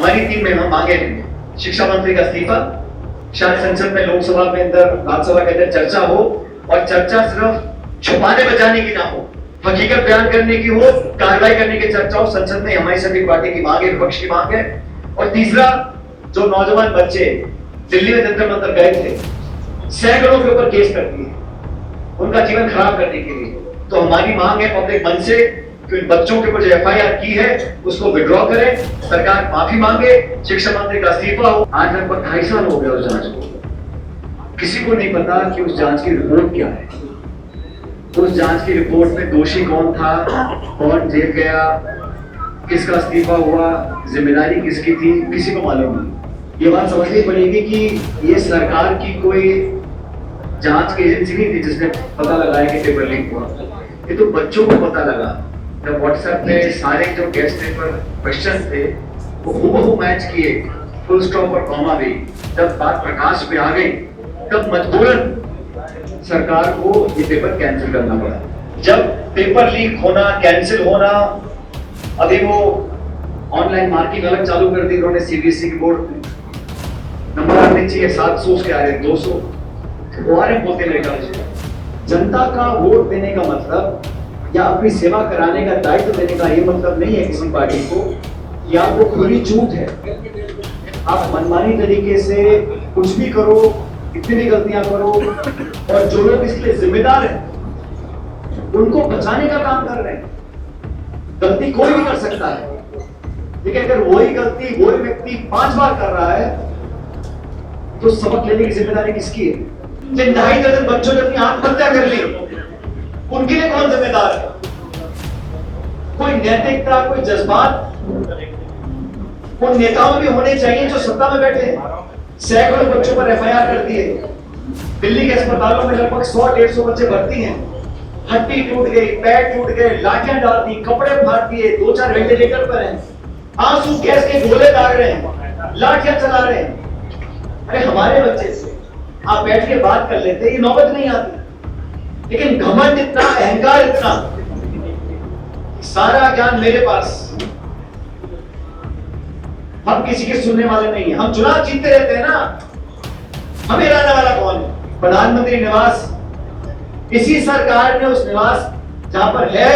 हमारी टीम में हम मांगे शिक्षा मंत्री का इस्तीफा, शायद संसद में, लोकसभा में अंदर, राज्यसभा के अंदर चर्चा हो, और चर्चा सिर्फ छुपाने बचाने की ना हो, हकीकत बयान करने की हो, कार्रवाई करने की चर्चा हो। संसद में हमारी सभी पार्टी की मांग है, विपक्ष की मांग है। और तीसरा, जो नौजवान बच्चे दिल्ली में जंतर मंतर गए थे, सैकड़ों के ऊपर केस कर दिए उनका जीवन खराब करने के लिए, तो हमारी मांग है पब्लिक मंच से कि इन बच्चों के ऊपर जो एफआईआर की है उसको विड्रॉ करें, सरकार माफी मांगे, शिक्षा मंत्री का इस्तीफा हो। आज लगभग 2.5 साल हो गया उस जांच को, किसी को नहीं पता कि उस जांच की रिपोर्ट क्या है, उस जांच की रिपोर्ट में दोषी कौन था, कौन जेल गया, किसका इस्तीफा हुआ, जिम्मेदारी किसकी थी, किसी को मालूम नहीं। ये बात समझनी पड़ेगी कि ये सरकार की कोई जांच की एजेंसी नहीं थी जिसने पता लगाया कि पेपर लीक हुआ, ये तो बच्चों को पता लगा। जब व्हाट्सएप पे सारे जो गेस्ट पेपर क्वेश्चन थे वो हूबहू मैच किए, फुल स्टॉप और कॉमा भी, जब बात प्रकाश पे आ गई तब मजबूरन सरकार को ये पेपर कैंसिल करना पड़ा। जब पेपर लीक होना, कैंसिल होना, अभी वो ऑनलाइन मार्किंग अलग चालू कर दी उन्होंने, सीबीएसई की बोर्ड नंबर आने चाहिए 700 उसके आ रहे 200, वो आ रहे बोलते मेरे ख्याल से। जनता का वोट देने का मतलब या अपनी सेवा कराने का दायित्व देने का ये मतलब नहीं है किसी पार्टी को कि आपको खुली छूट है, आप मनमानी तरीके से कुछ भी करो, कितनी भी गलतियां करो, और जो लोग इसके लिए जिम्मेदार हैं उनको बचाने का काम कर रहे हैं। गलती कोई भी कर सकता है, लेकिन अगर वही गलती वही व्यक्ति 5 बार कर रहा है तो सबक लेने की जिम्मेदारी किसकी है? जिन 2.5 दर्जन बच्चों ने अपनी आत्महत्या कर ली उनके लिए कौन जिम्मेदार है? कोई नैतिकता, कोई जज्बात उन नेताओं में भी होने चाहिए जो सत्ता में बैठे। सैकड़ों बच्चों पर एफआईआर कर दिए, दिल्ली के अस्पतालों में लगभग 100-150 बच्चे भर्ती हैं, हड्डी टूट गई, पैर टूट गए, लाठियां डाल दी, कपड़े फाड़ दिए, 2-4 वेंटिलेटर पर हैं, आंसू गैस के गोले दाग रहे हैं, लाठियां चला रहे हैं। अरे हमारे बच्चे से आप बैठ के बात कर लेते, ये नौबत नहीं आती। लेकिन घमंड इतना, अहंकार इतना, सारा ज्ञान मेरे पास, हम किसी के सुनने वाले नहीं है। हम चुनाव जीतते रहते हैं ना, हमें लाने वाला कौन है? प्रधानमंत्री निवास, इसी सरकार ने उस निवास जहां पर है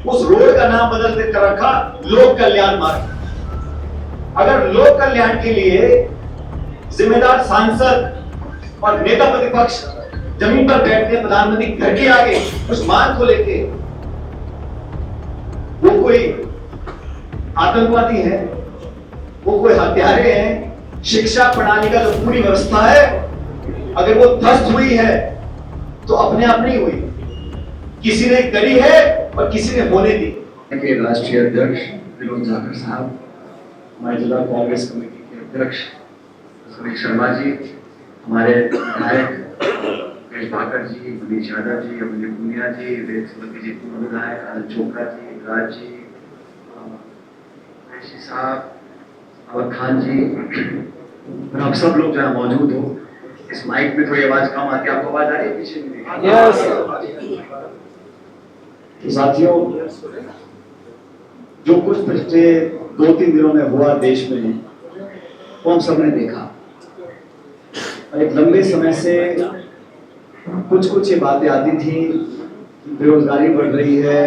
उस रोड का नाम बदल देकर रखा लोक कल्याण मार्ग। अगर लोक कल्याण के लिए जिम्मेदार सांसद और नेता प्रतिपक्ष जमीन पर बैठते, प्रधानमंत्री घर के आगे उस मार्ग को लेके, वो कोई आतंकवादी है, वो कोई हत्यारे हैं? शिक्षा प्रणाली का जो पूरी व्यवस्था है अगर वो ध्वस्त हुई है तो अपने आप नहीं हुई, किसी ने करी है और किसी ने होने दी। राष्ट्रीय अध्यक्ष विनोद जाखड़ साहब, हमारे जिला कांग्रेस कमेटी के अध्यक्ष सुनील शर्मा जी, हमारे विधायक भाकर जी, मनीष यादव जी, अमूल्य पुनिया जी, जी, विधायक आनंद चोपड़ा जी, राज जी, साहब, अवध खान जी, और आप सब लोग जहाँ मौजूद हो। इस माइक में थोड़ी आवाज कम आती है, आपको आवाज आ रही है पीछे में? यस। तो साथियों, जो कुछ पिछले 2-3 दिनों में हुआ देश में वो हम सबने देखा, और एक लंबे समय से कुछ ये बातें आती थी, बेरोजगारी बढ़ रही है,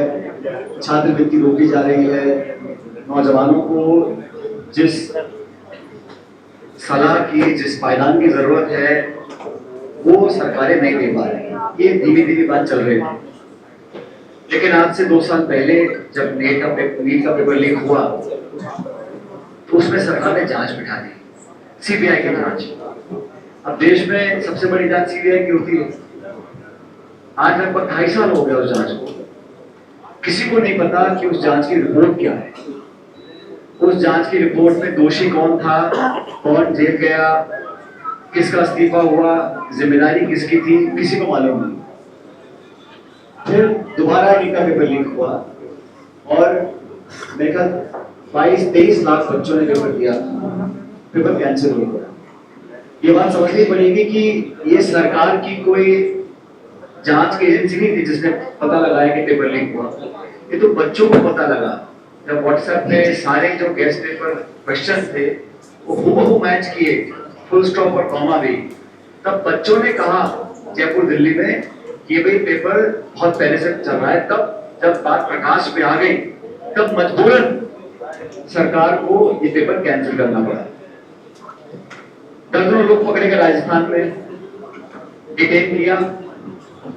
छात्रवृत्ति रोकी जा रही है, नौजवानों को जिस सलाह की, जिस पायदान की जरूरत है वो सरकारें नहीं दे पा रही। ये धीमी धीमी बात चल रही थी। लेकिन आज से 2 साल पहले जब नीट का पेपर लीक हुआ तो उसमें सरकार ने जांच बिठा दी, सीबीआई की जांच। अब देश में सबसे बड़ी जांच सीबीआई की होती है। आज लगभग 2.5 साल हो गया उस जांच को, किसी को नहीं पता कि उस जांच की रिपोर्ट क्या है, उस जांच की रिपोर्ट में दोषी कौन था, कौन जेल गया, किसका इस्तीफा हुआ, जिम्मेदारी किसकी थी, किसी को मालूम नहीं। फिर दोबारा नीट का पेपर लीक हुआ और मेरे ख्याल 22-23 लाख बच्चों ने पेपर दिया, पेपर कैंसिल हो गया। ये बात समझनी पड़ेगी कि ये सरकार की कोई जांच की एजेंसी नहीं थी जिसने पता लगाया कि पेपर लीक हुआ, ये तो बच्चों को पता लगा। जब व्हाट्सएप पे सारे जो गेस्ट पेपर क्वेश्चन थे वो हूबहू मैच किए, फुल स्टॉप और कॉमा भी, तब बच्चों ने कहा जयपुर दिल्ली में कि भाई पेपर बहुत पहले से चल रहा है। तब जब बात प्रकाश पे आ गई तब मजबूरन सरकार को ये पेपर कैंसिल करना पड़ा। दर्जनों लोग पकड़े गए राजस्थान में, डिटेन किया,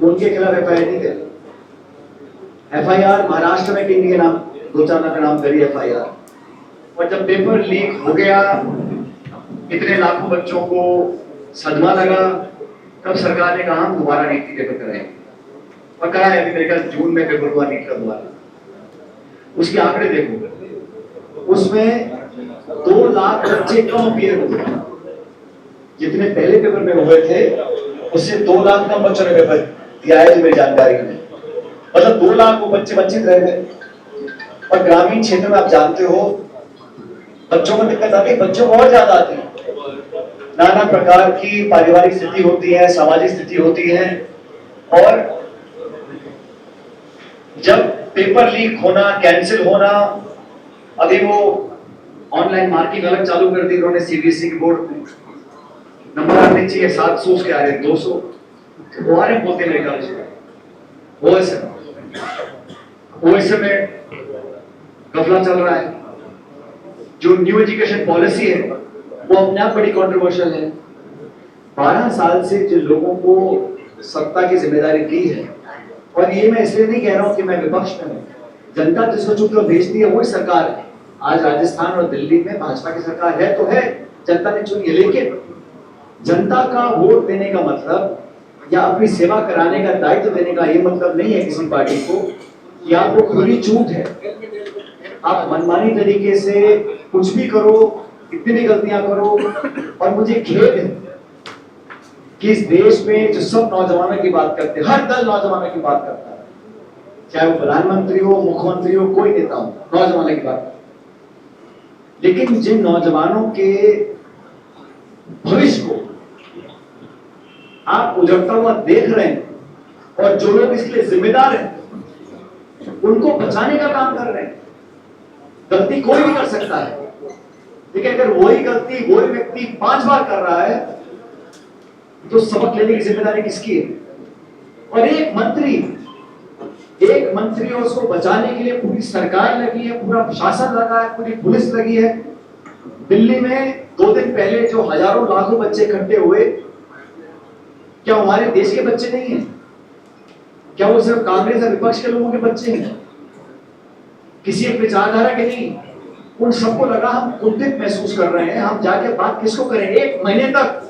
उनके खिलाफ एफआईआर नहीं करी। एफआईआर महाराष्ट्र में किन के नाम, दो चार का नाम करी एफआईआर। और जब पेपर लीक हो गया, इतने लाखों बच्चों को सदमा लगा, तब सरकार ने कहा हम दोबारा नीट की पेपर कराएंगे और कराया। अभी मेरे ख्याल जून में पेपर हुआ नीट का दोबारा। उसके आंकड़े देखो, उसमें 2 लाख बच्चे कम अपीयर हुए, जितने पहले पेपर में हुए थे उससे 2 लाख कम बच्चों ने पेपर दिया है जो मेरी जानकारी में। मतलब 2 लाख वो बच्चे वंचित रह गए। और ग्रामीण क्षेत्र में आप जानते हो बच्चों को दिक्कत आती है, बच्चों को और ज्यादा आती है। नाना प्रकार की पारिवारिक स्थिति होती है, सामाजिक स्थिति होती है। और जब पेपर लीक होना, कैंसिल होना, अभी वो ऑनलाइन मार्किंग अलग चालू कर दी उन्होंने सीबीएसई की बोर्ड में। नंबर आने चाहिए 700 उसके आ रहे 200। वो आ रहे बोलते मेरे ख्याल से ओएसएम में गफला चल रहा है। जो न्यू एजुकेशन पॉलिसी है वो अपने आप बड़ी कंट्रोवर्शियल है। 12 साल से जिन लोगों को सत्ता की जिम्मेदारी दी है, और ये मैं इसलिए नहीं कह रहा हूं कि मैं विपक्ष में हूं, जनता जिसको चुन कर भेजती है वही सरकार है। आज राजस्थान और दिल्ली में भाजपा की सरकार है तो है, जनता ने चुनी है। लेकिन जनता का वोट देने का मतलब या अपनी सेवा कराने का दायित्व देने का ये मतलब नहीं है किसी पार्टी को कि आपको खुली छूट है, आप मनमानी तरीके से कुछ भी करो, कितनी भी गलतियां करो। और मुझे खेद है कि इस देश में जो सब नौजवानों की बात करते हैं, हर दल नौजवानों की बात करता है, चाहे वो प्रधानमंत्री हो, मुख्यमंत्री हो, कोई नेता हो, नौजवानों की बात। लेकिन जिन नौजवानों के भविष्य को आप उजड़ता हुआ देख रहे हैं और जो लोग इसके लिए जिम्मेदार हैं उनको बचाने का काम कर रहे हैं। गलती कोई भी कर सकता है, लेकिन अगर वही गलती वही व्यक्ति 5 बार कर रहा है तो सबक लेने की जिम्मेदारी किसकी है? और एक मंत्री और उसको बचाने के लिए पूरी सरकार लगी है, पूरा प्रशासन लगा है, पूरी पुलिस लगी है। दिल्ली में 2 दिन पहले जो हजारों लाखों बच्चे इकट्ठे हुए, क्या हमारे देश के बच्चे नहीं हैं? क्या वो सिर्फ कांग्रेस और विपक्ष के लोगों के बच्चे हैं? किसी एक विचारधारा के नहीं। उन सबको लगा हम कुंठित महसूस कर रहे हैं, हम जाके बात किसको करें? 1 महीने तक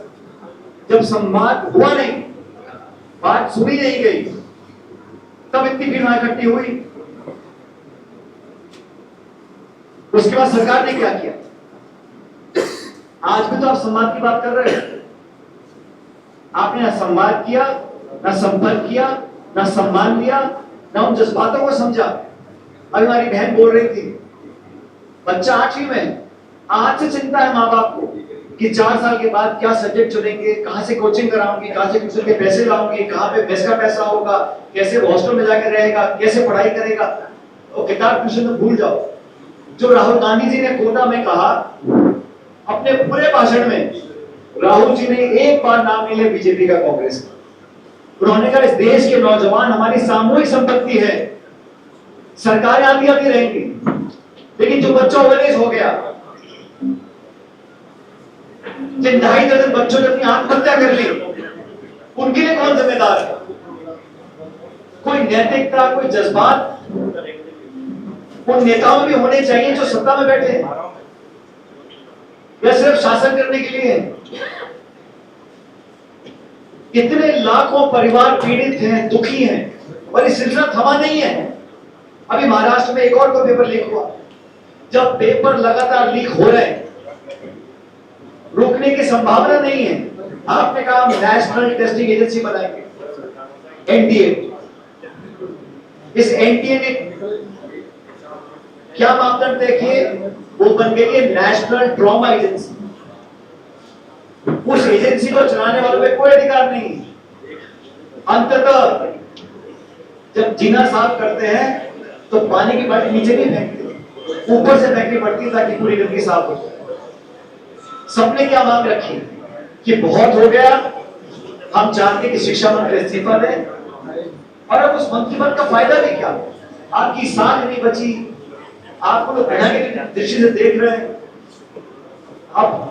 जब संवाद हुआ नहीं, बात सुनी नहीं गई, तब इतनी भीड़ इकट्ठी हुई। उसके बाद सरकार ने क्या किया? आज भी तो आप संवाद की बात कर रहे हैं। आपने ना संवाद किया, ना संपर्क किया, ना सम्मान दिया, ना उन जज्बातों को समझा। अभी हमारी बहन बोल रही थी, बच्चा 8वीं में, आज से चिंता है माँ बाप को कि 4 साल के बाद क्या सब्जेक्ट चुनेंगे, कहां से कोचिंग कराऊंगी, कहां से ट्यूशन के पैसे लाऊंगी, कहां पे मेस का पैसा होगा, कैसे हॉस्टल में जाकर रहेगा, कैसे पढ़ाई करेगा। वो किताब ट्यूशन तो भूल जाओ। जो राहुल गांधी जी ने कोटा में कहा, अपने पूरे भाषण में राहुल जी ने एक बार नाम नहीं लिया बीजेपी का, कांग्रेस का। उन्होंने कहा इस देश के नौजवान हमारी सामूहिक संपत्ति है, सरकारें आती रहेंगी, लेकिन जो बच्चा ओवरएज हो गया, जिन 2.5 दर्जन बच्चों ने अपनी आत्महत्या कर ली, उनके लिए कौन जिम्मेदार है? कोई नैतिकता, कोई जज्बात उन नेताओं भी होने चाहिए जो सत्ता में बैठे हैं, या सिर्फ शासन करने के लिए है? इतने लाखों परिवार पीड़ित हैं, दुखी हैं, और ये सिलसिला थमा नहीं है। अभी महाराष्ट्र में एक और तो पेपर लीक हुआ। जब पेपर लगातार लीक हो रहे हैं, रोकने की संभावना नहीं है, आपने कहा नेशनल टेस्टिंग एजेंसी बनाएंगे, एनटीए। इस एनटीए ने क्या मापदंड देखिए, वो बन गई है नेशनल ट्रॉमा एजेंसी। उस एजेंसी को चलाने वालों में कोई अधिकार नहीं। अंततः जब जीना साफ करते हैं तो पानी की बाल्टी नीचे नहीं फेंकते, ऊपर से फेंकनी पड़ती है ताकि पूरी गंदगी साफ हो जाए। सबने क्या मांग रखी कि बहुत हो गया, हम चाहते कि शिक्षा मंत्री इस्तीफा दें, और अब उस मंत्री पद का फायदा भी क्या? आपकी साख नहीं बची, आपको तो घृणा की दृष्टि से देख रहे हैं। अब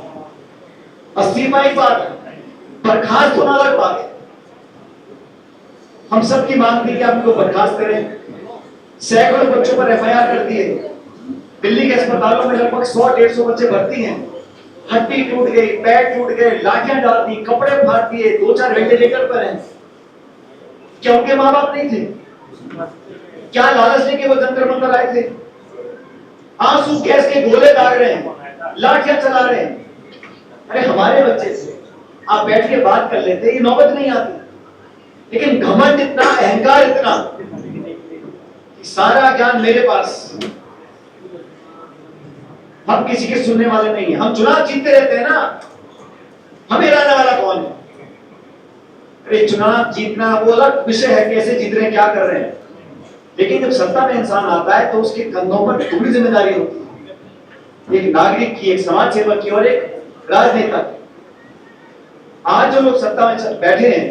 इस्तीफा एक बात, बर्खास्त होना अलग बात है। हम सब की मांग थी कि आप इनको बर्खास्त करें। सैकड़ों बच्चों पर एफआईआर कर दिए। दिल्ली के अस्पतालों में लगभग 100-150 बच्चे भर्ती हैं। हड्डी टूट गई, पैर टूट गए, लाठियां डाल दी, कपड़े फाड़ दिए, 2-4 वेंटिलेटर पर हैं। क्या उनके माँ बाप नहीं थे? क्या लालच लेके वो जंतर मंतर आए थे? आंसू गैस के गोले दाग रहे हैं, लाठियां चला रहे हैं। अरे हमारे बच्चे से आप बैठ के बात कर लेते, ये नौबत नहीं आती। लेकिन घमंड इतना, अहंकार इतना, सारा ज्ञान मेरे पास, हम किसी के सुनने वाले नहीं है। हम चुनाव जीतते रहते हैं ना, हमें हराने वाला कौन है? अरे चुनाव जीतना वो अलग विषय है, कैसे जीत रहे हैं, क्या कर रहे हैं। लेकिन जब सत्ता में इंसान आता है तो उसके कंधों पर पूरी जिम्मेदारी होती है, एक नागरिक की, एक समाज सेवक की और एक राजनेता की। आज जो लोग सत्ता में बैठे हैं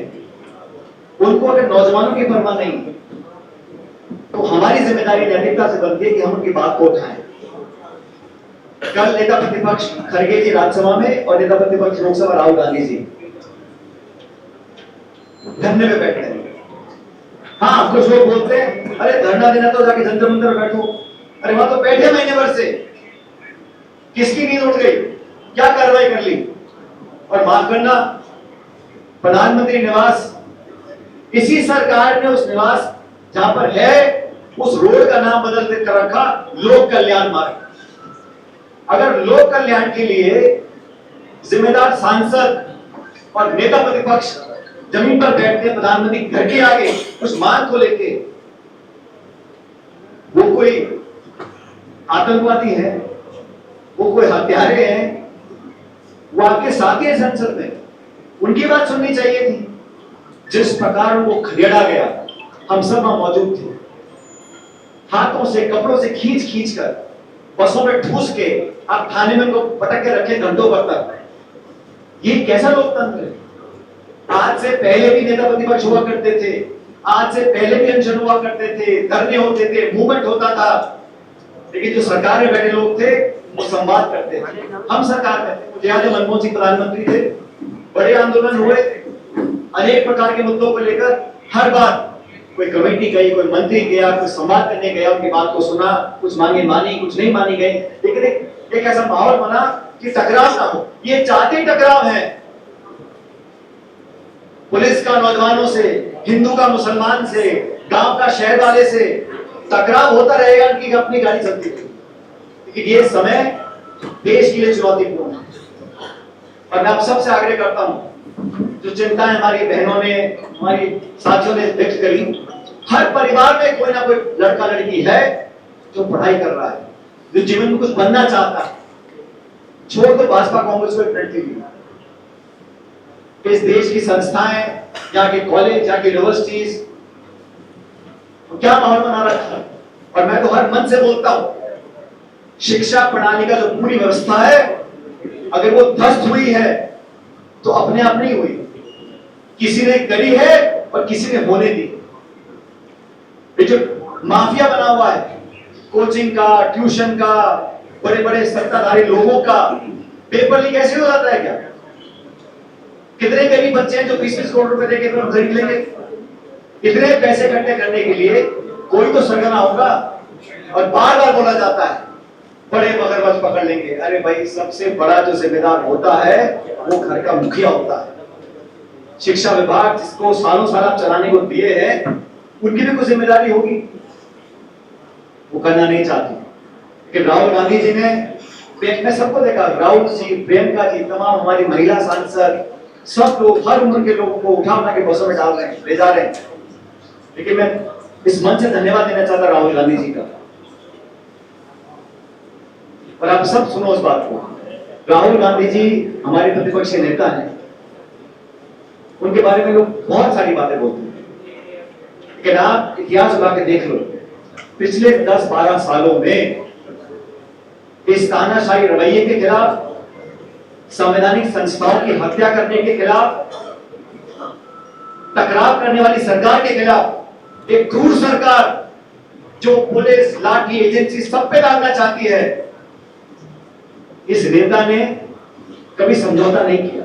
उनको अगर नौजवानों की परवाह नहीं तो हमारी जिम्मेदारी नैतिकता से बनती है कि हम उनकी बात को उठाएं। कल नेता प्रतिपक्ष खड़गे जी राज्यसभा में और नेता प्रतिपक्ष लोकसभा राहुल गांधी जी धरने में बैठे हैं। हाँ, कुछ लोग बोलते हैं अरे धरना देना तो जाके जंतर मंतर में बैठो। अरे वहां तो बैठे महीने भर से, किसकी नींद उड़ गई, क्या कार्रवाई कर ली? और माफ करना, प्रधानमंत्री निवास, इसी सरकार ने उस निवास जहां पर है उस रोड का नाम बदल कर रखा लोक कल्याण मार्ग। अगर लोक कल्याण के लिए जिम्मेदार सांसद और नेता प्रतिपक्ष जमीन पर बैठते, प्रधानमंत्री घर के आगे उस मार्ग को लेके, वो कोई आतंकवादी है, वो कोई हत्यारे हैं, वो आपके साथी है संसद में, उनकी बात सुननी चाहिए थी। जिस प्रकार वो खदेड़ा गया, हम सब वहां मौजूद थे। हाथों से, कपड़ों से खींच खींच कर, बसों में ठूस के आप थाने में उनको पटक के रखे घंटों भर तक। ये कैसा लोकतंत्र है? आज से पहले भी नेता प्रतिपक्ष हुआ करते थे, आज से पहले भी अनशन हुआ करते थे, धरने होते थे, मूवमेंट होता था। लेकिन जो सरकार में बैठे लोग थे वो संवाद करते थे। हम सरकार में थे, मुझे याद है मनमोहन सिंह प्रधानमंत्री थे, बड़े आंदोलन हुए अनेक प्रकार के मुद्दों को लेकर। हर बार कोई कमेटी गई, कोई मंत्री गया, कोई संवाद करने गया, उनकी बात को सुना, कुछ मांगे मानी, कुछ नहीं मानी गई। लेकिन एक ऐसा माहौल बना कि टकराव ना हो। ये चाहते टकराव है, पुलिस का नौजवानों से, हिंदू का मुसलमान से, गांव का शहर वाले से टकराव होता रहेगा, उनकी अपनी गाड़ी चलती रहेगी। लेकिन ये समय देश के लिए चुनौतीपूर्ण है। और मैं आप सबसे आग्रह करता हूं, जो चिंताएं हमारी बहनों ने, हमारी साथियों ने व्यक्त करी, हर परिवार में कोई ना कोई लड़का लड़की है जो पढ़ाई कर रहा है, जो जीवन में कुछ बनना चाहता है। छोड़ दो भाजपा कांग्रेस को फ्रंटली, इस देश की संस्थाएं, यहाँ के कॉलेज, यहाँ की यूनिवर्सिटीज, क्या माहौल बना रखा है। और मैं तो हर मन से बोलता हूं, शिक्षा प्रणाली का जो पूरी व्यवस्था है, अगर वो ध्वस्त हुई है तो अपने आप नहीं हुई, किसी ने करी है और किसी ने होने दी। ये जो माफिया बना हुआ है कोचिंग का, ट्यूशन का, बड़े बड़े सत्ताधारी लोगों का, पेपर लीक ऐसे हो जाता है क्या? कितने गरीब बच्चे हैं जो 20-20 करोड़ रुपए देके पेपर खरीद लेंगे? इतने पैसे इकट्ठे करने के लिए कोई तो सरगना होगा। और बार बार बोला जाता है बड़े मगरमच्छ पकड़ लेंगे। अरे भाई, सबसे बड़ा जो जिम्मेदार होता है वो घर का मुखिया होता है। शिक्षा विभाग जिसको सालों साल आप चलाने को दिए हैं, उनकी भी कुछ जिम्मेदारी होगी, वो करना नहीं चाहती। लेकिन राहुल गांधी जी ने, मैं सबको देखा, राहुल जी, प्रियंका जी, तमाम हमारी महिला सांसद, सब लोग, हर उम्र के लोगों को उठा उठा के बसों में डाल रहे हैं, ले जा रहे हैं। लेकिन मैं इस मंच से धन्यवाद देना चाहता राहुल गांधी जी का। और आप सब सुनो उस बात को, राहुल गांधी जी हमारे प्रतिपक्ष के नेता हैं, उनके बारे में लोग बहुत सारी बातें बोलते हैं, लेकिन आप इतिहास उठा के देख लो, पिछले 10-12 सालों में इस तानाशाही रवैये के खिलाफ, संवैधानिक संस्थाओं की हत्या करने के खिलाफ, टकराव करने वाली सरकार के खिलाफ, एक क्रूर सरकार जो पुलिस, लाठी, एजेंसी सब पे डालना चाहती है, इस नेता ने कभी समझौता नहीं किया।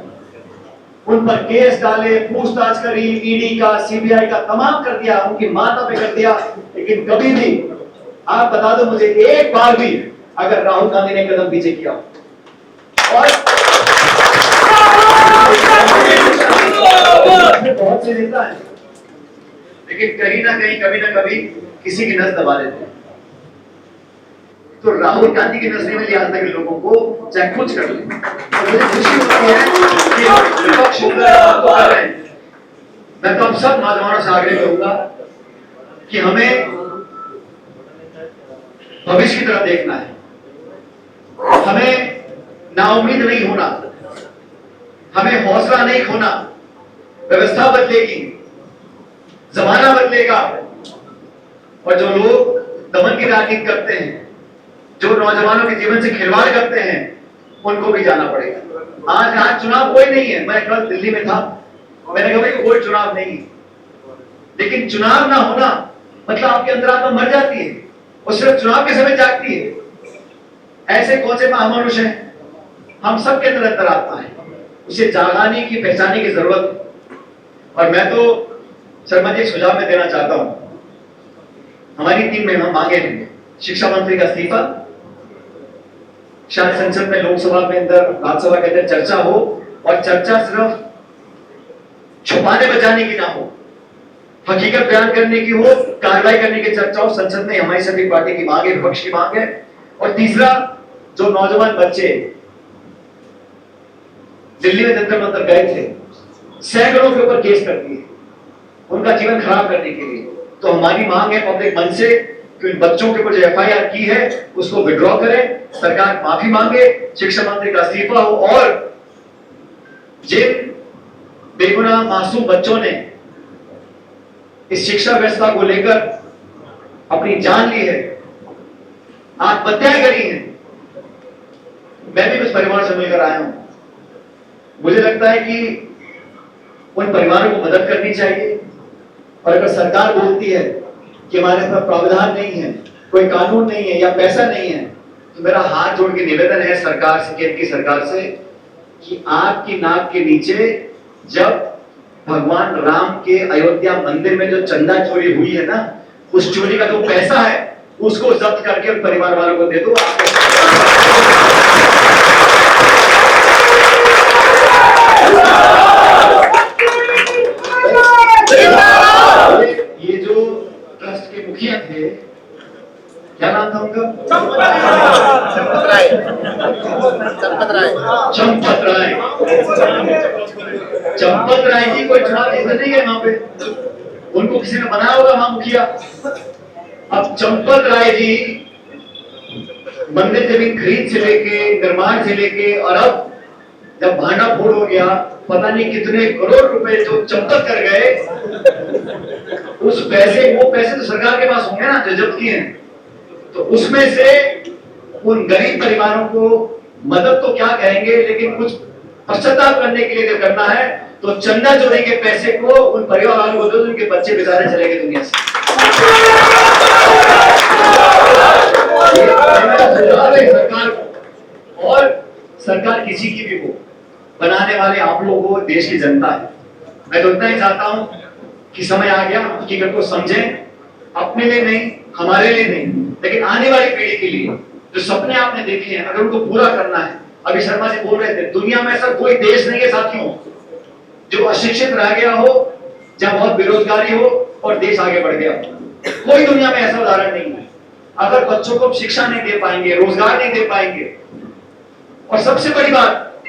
उन पर केस डाले, पूछताछ करी, ईडी का, सीबीआई का, तमाम कर दिया, उनकी माता पे कर दिया, लेकिन कभी भी आप बता दो मुझे एक बार भी अगर राहुल गांधी ने कदम पीछे किया और बहुत से नेता है, लेकिन कहीं ना कहीं कभी ना कभी किसी की नस दबा देते हैं। तो राहुल गांधी की नजर में लिहाज तक लोगों को चाहे कुछ कर ले, तो मुझे खुशी होती है कि विपक्ष कर रहे हैं। मैं तो अब सब नौजवानों से आग्रह करूंगा कि हमें भविष्य की तरफ देखना है, हमें नाउम्मीद नहीं होना, हमें हौसला नहीं खोना। व्यवस्था बदलेगी, जमाना बदलेगा, और जो लोग दमन की राजनीति करते हैं, जो नौजवानों के जीवन से खिलवाड़ करते हैं, उनको भी जाना पड़ेगा। आज चुनाव कोई नहीं है। मैं कल दिल्ली में था, मैंने कहा कोई चुनाव नहीं है, लेकिन चुनाव ना होना मतलब आपके अंदर आत्मा मर जाती है, और सिर्फ चुनाव के समय जागती है। ऐसे कौन से महामानुष हैं? हम सब के अंदर अंतरात्मा है, उसे जागाने की, पहचाने की जरूरत है। और मैं तो शर्मा जी सुझाव में देना चाहता हूं, हमारी टीम में हम मांगे हैं शिक्षा मंत्री का इस्तीफा, शायद संसद में, लोकसभा में अंदर, राज्यसभा के अंदर चर्चा हो, और चर्चा सिर्फ छुपाने बचाने की ना हो, हकीकत बयान करने की हो, कार्रवाई करने की चर्चा हो। संसद में हमारी सभी पार्टी की मांग है, विपक्ष की मांग है। और तीसरा, जो नौजवान बच्चे दिल्ली में जंतर मंतर गए थे, सैकड़ों के ऊपर केस कर दिए उनका जीवन खराब करने के लिए, तो हमारी मांग है पब्लिक मंच से कि इन बच्चों के ऊपर जो एफआईआर की है उसको विड्रॉ करें, सरकार माफी मांगे, शिक्षा मंत्री का इस्तीफा हो, और जिन बेगुनाह मासूम बच्चों ने इस शिक्षा व्यवस्था को लेकर अपनी जान ली है, आत्महत्याएं करी हैं, मैं भी कुछ परिवार से मिलकर आया हूं। मुझे लगता है कि उन परिवारों को मदद करनी चाहिए, और अगर सरकार बोलती है कि हमारे पास प्रावधान नहीं है, कोई कानून नहीं है या पैसा नहीं है, तो मेरा हाथ जोड़ के निवेदन है सरकार से, केंद्र की सरकार से, कि आपकी नाक के नीचे जब भगवान राम के अयोध्या मंदिर में जो चंदा चोरी हुई है ना, उस चोरी का जो पैसा है उसको जब्त करके उन परिवार वालों को दे दो। ये जो ट्रस्ट के मुखिया थे, क्या नाम था उनका? चंपत राय। चंपत राय जी कोई चुनाव जीतने नहीं गए वहां पे, उनको किसी ने बनाया होगा वहां मुखिया। अब चंपत राय जी मंदिर जमीन खरीद से लेके, निर्माण से लेके, और अब जब भांडा फोड़ हो गया, पता नहीं कितने करोड़ रुपए जो चंपत कर गए, उस पैसे, वो पैसे तो सरकार के पास होंगे ना जो जब्त किए हैं, तो उसमें से उन गरीब परिवारों को मदद तो क्या कहेंगे, लेकिन कुछ पश्चाताप करने के लिए अगर करना है तो चंदा चोरी के पैसे को उन परिवार वालों को दो, उनके बच्चे बेचारे चले गए दुनिया से। सरकार को, और सरकार किसी की भी हो, बनाने वाले आप लोग हो, देश की जनता है। मैं तो इतना ही चाहता हूं कि समय आ गया हकीकत को समझें, अपने लिए नहीं, हमारे लिए नहीं, लेकिन आने वाली पीढ़ी के लिए। जो सपने आपने देखे हैं, अगर उनको पूरा करना है, अभी शर्मा जी बोल रहे थे, दुनिया में ऐसा कोई देश नहीं है साथियों जो अशिक्षित रह गया हो, जहां बहुत बेरोजगारी हो और देश आगे बढ़ गया। कोई दुनिया में ऐसा उदाहरण नहीं है। अगर बच्चों को शिक्षा नहीं दे पाएंगे, रोजगार नहीं दे पाएंगे, और सबसे बड़ी बात,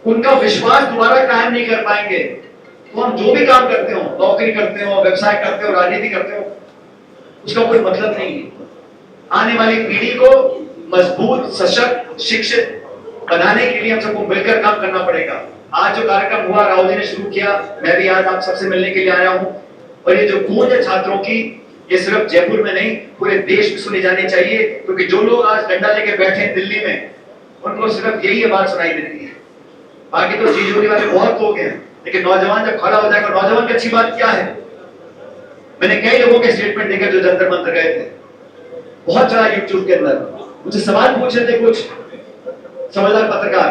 उनका विश्वास दोबारा कायम नहीं कर पाएंगे, तो हम जो भी काम करते हो, नौकरी करते हो, व्यवसाय करते हो, राजनीति करते हो, उसका कोई मतलब नहीं है। आने वाली पीढ़ी को मजबूत, सशक्त, शिक्षित बनाने के लिए हम सबको मिलकर काम करना पड़ेगा। आज जो कार्यक्रम हुआ, राहुल जी ने शुरू किया, मैं भी आज आप सबसे मिलने के लिए आया हूं, और ये जो गूंज है छात्रों की, ये सिर्फ जयपुर में नहीं पूरे देश में सुनी जानी चाहिए, क्योंकि जो लोग आज डंडा लेके बैठे हैं दिल्ली में, उनको सिर्फ यही आवाज सुनाई देती है। बाकी तो चीजोरी वाले बहुत लोग हैं, लेकिन नौजवान जब खड़ा हो जाएगा, नौजवान की अच्छी बात क्या है? मैंने कई लोगों के स्टेटमेंट देखे जो जंतर मंतर गए थे, बहुत चला यूट्यूब के अंदर, मुझे सवाल पूछ रहे थे कुछ समझदार पत्रकार।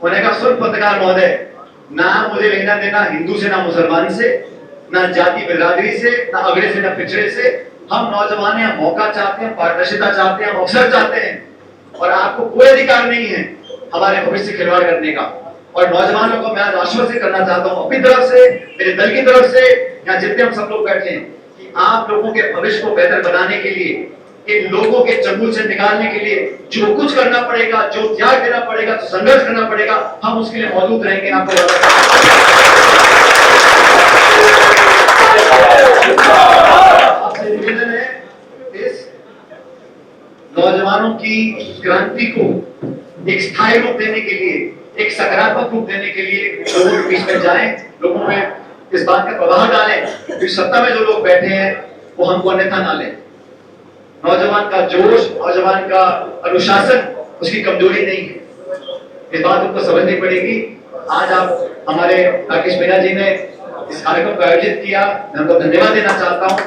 उन्होंने कहा सुन पत्रकार महोदय, ना मुझे लेना देना हिंदू से, ना मुसलमान से, ना जाति बिरादरी से, ना अगड़े से, ना पिछड़े से। हम नौजवान हैं, मौका चाहते हैं, पारदर्शिता चाहते हैं, अवसर चाहते हैं, और आपको कोई अधिकार नहीं है हमारे भविष्य से खिलवाड़ करने का। और नौजवानों को मैं आज आश्वस्त करना चाहता हूं अपनी तरफ से, मेरे दल की तरफ से, यहाँ जितने हम सब लोग बैठे हैं, कि आप लोगों के भविष्य को बेहतर बनाने के लिए, इन लोगों के चंगुल से निकालने के लिए जो कुछ करना पड़ेगा, जो त्याग देना पड़ेगा, जो संघर्ष करना पड़ेगा, हम उसके लिए मौजूद रहेंगे। आपको आपसे निवेदन है, इस नौजवानों की क्रांति को एक स्थायी रूप देने के लिए, एक सकारात्मक रूप देने के लिए लोगों के बीच में जाएं, लोगों में इस बात का प्रभाव डालें कि सत्ता में जो लोग बैठे हैं वो हमको अन्यथा ना लें। नौजवान का जोश, नौजवान का अनुशासन उसकी कमजोरी नहीं है, इस बात को समझनी पड़ेगी। आज आप हमारे राकेश मीणा जी ने इस कार्यक्रम को आयोजित किया, मैं उनको धन्यवाद देना चाहता हूँ।